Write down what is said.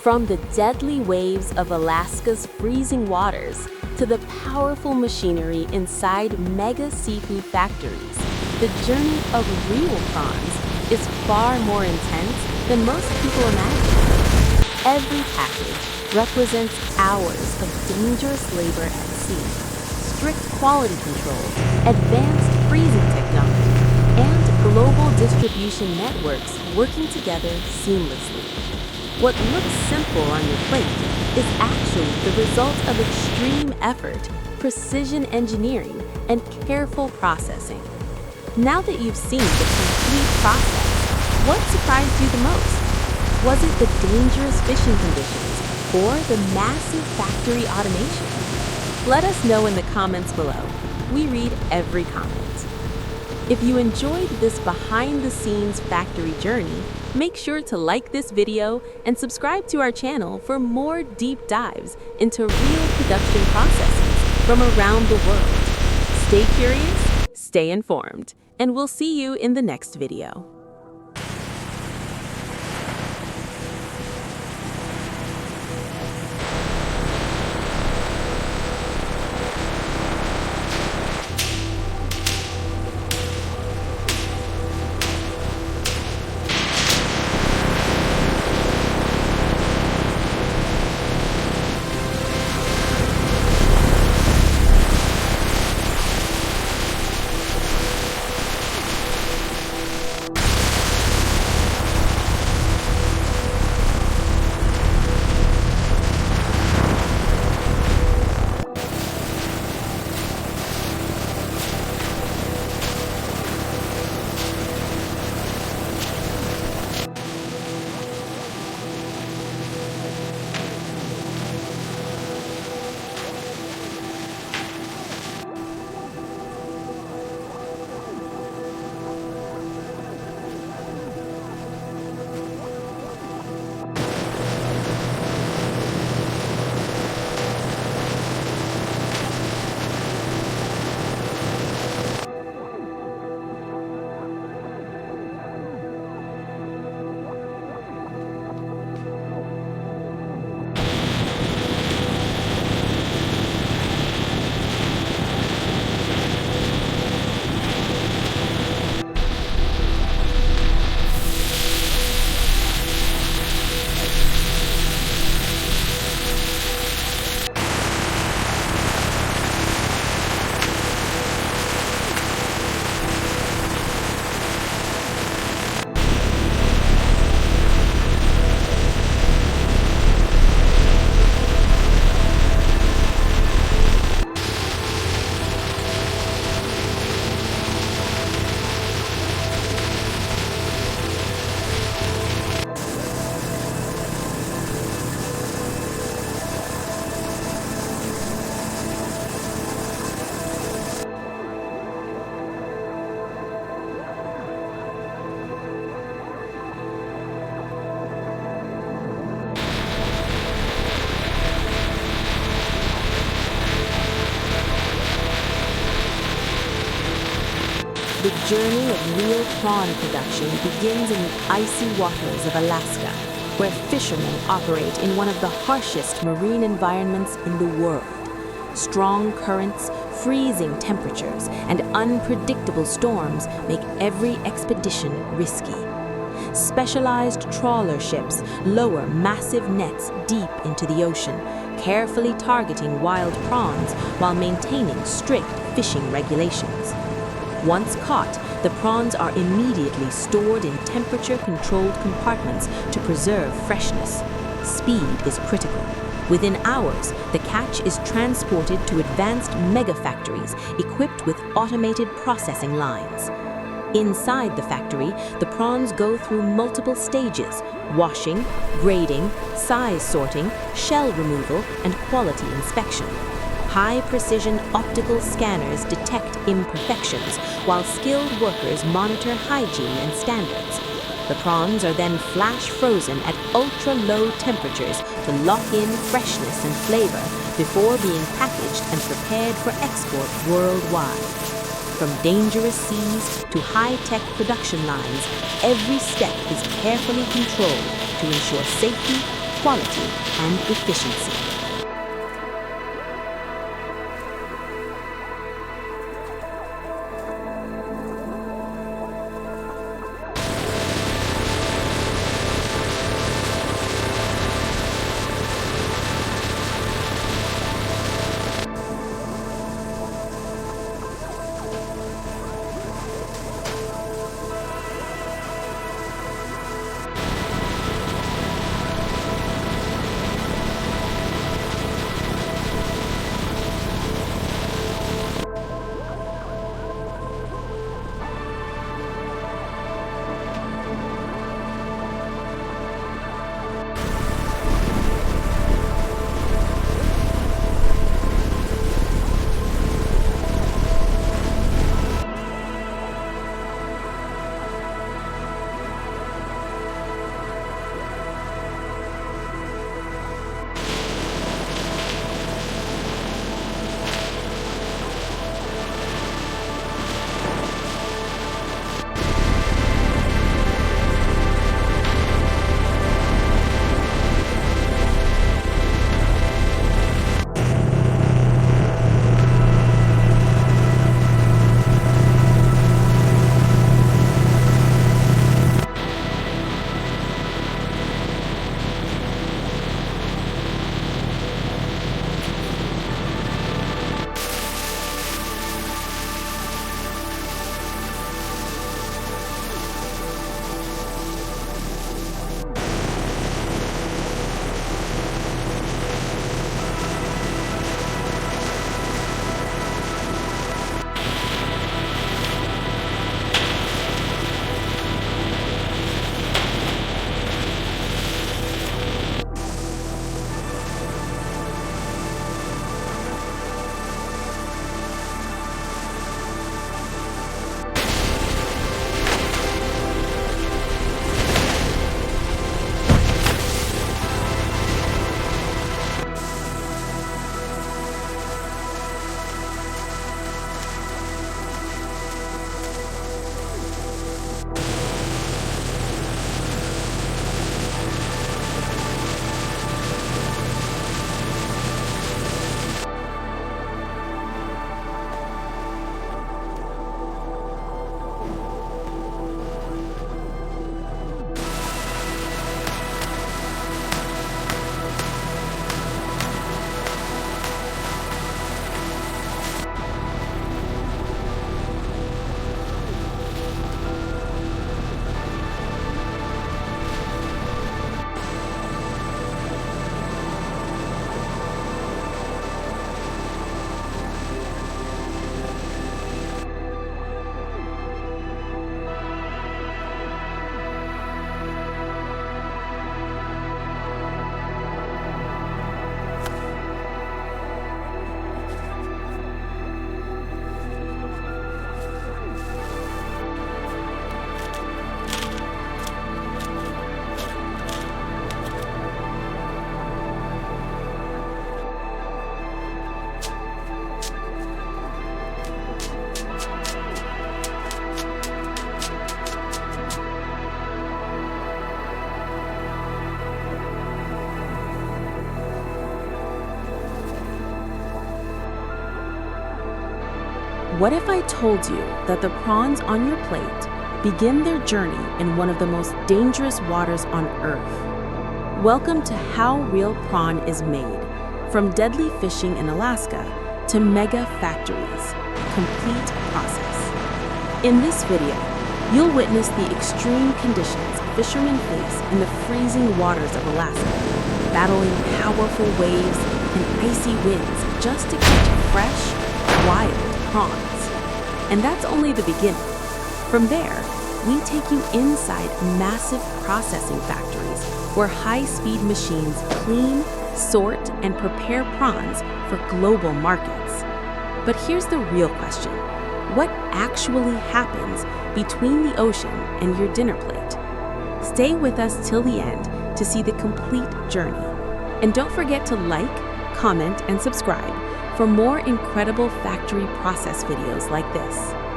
From the deadly waves of Alaska's freezing waters to the powerful machinery inside mega seafood factories, the journey of real prawns is far more intense than most people imagine. Every package represents hours of dangerous labor at sea, strict quality control, advanced freezing technology, and global distribution networks working together seamlessly. What looks simple on your plate is actually the result of extreme effort, precision engineering, and careful processing. Now that you've seen the complete process, what surprised you the most? Was it the dangerous fishing conditions or the massive factory automation? Let us know in the comments below. We read every comment. If you enjoyed this behind-the-scenes factory journey, make sure to like this video and subscribe to our channel for more deep dives into real production processes from around the world. Stay curious, stay informed, and we'll see you in the next video. The journey of real prawn production begins in the icy waters of Alaska, where fishermen operate in one of the harshest marine environments in the world. Strong currents, freezing temperatures, and unpredictable storms make every expedition risky. Specialized trawler ships lower massive nets deep into the ocean, carefully targeting wild prawns while maintaining strict fishing regulations. Once caught, the prawns are immediately stored in temperature-controlled compartments to preserve freshness. Speed is critical. Within hours, the catch is transported to advanced mega-factories equipped with automated processing lines. Inside the factory, the prawns go through multiple stages: washing, grading, size sorting, shell removal, and quality inspection. High-precision optical scanners detect imperfections, while skilled workers monitor hygiene and standards. The prawns are then flash-frozen at ultra-low temperatures to lock in freshness and flavor before being packaged and prepared for export worldwide. From dangerous seas to high-tech production lines, every step is carefully controlled to ensure safety, quality and efficiency. What if I told you that the prawns on your plate begin their journey in one of the most dangerous waters on Earth? Welcome to how real prawn is made, from deadly fishing in Alaska to mega factories. Complete process. In this video, you'll witness the extreme conditions fishermen face in the freezing waters of Alaska, battling powerful waves and icy winds just to catch fresh, wild prawns. And that's only the beginning. From there, we take you inside massive processing factories where high-speed machines clean, sort, and prepare prawns for global markets. But here's the real question. What actually happens between the ocean and your dinner plate? Stay with us till the end to see the complete journey. And don't forget to like, comment, and subscribe for more incredible factory process videos like this.